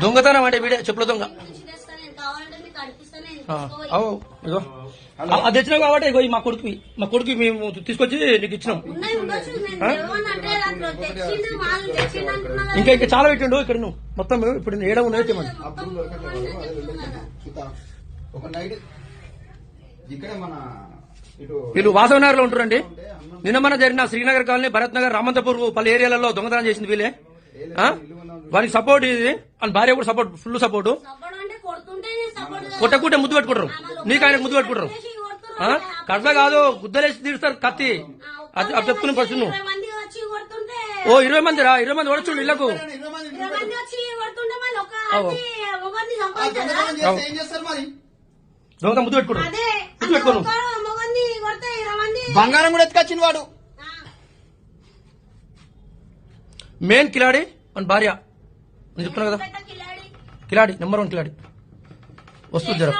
దొంగతనం అంటే వీడే చెప్పుల దొంగ. ఇగో అది తెచ్చినావు కాబట్టి ఇగో మా కొడుకు మేము తీసుకొచ్చి నీకు ఇచ్చినాం. ఇంకా ఇంకా చాలా పెట్టిండు ఇక్కడ నువ్వు మొత్తం ఇప్పుడు ఏడా ఉన్నాయి తెమ్మండి. వీళ్ళు వాసవనగర్ లో ఉంటారండి. నిన్న మన జరిగిన శ్రీనగర్ కాలనీ, భరత్ నగర్, రామంతపూర్ పలు ఏరియాలలో దొంగతనం చేసింది వీళ్ళే. వారికి సపోర్ట్ ఇది అని భార్య కూడా సపోర్ట్, ఫుల్ సపోర్ట్. కొట్టకుంటే ముద్దు పెట్టుకుంటారు, నీకు ఆయన ముద్దు పెట్టుకుంటారు. కట్ల కాదు గుద్దలేసి తీరుస్తారు కత్తి. అది చెప్తున్న ప్రశ్న నువ్వు. ఓ 20 మంది రా, 20 మంది ఓడచుండు ఇళ్లకు. దొంగ ముద్దు పెట్టుకుంటారు, ముద్దు పెట్టుకోను. బంగారం కూడా ఎత్తుకొచ్చింది వాడు. మెయిన్ కిలాడి అని భార్య నేను చెప్తున్నా కదా, కిలాడి నెంబర్ 1 కిలాడి. వస్తుంది జర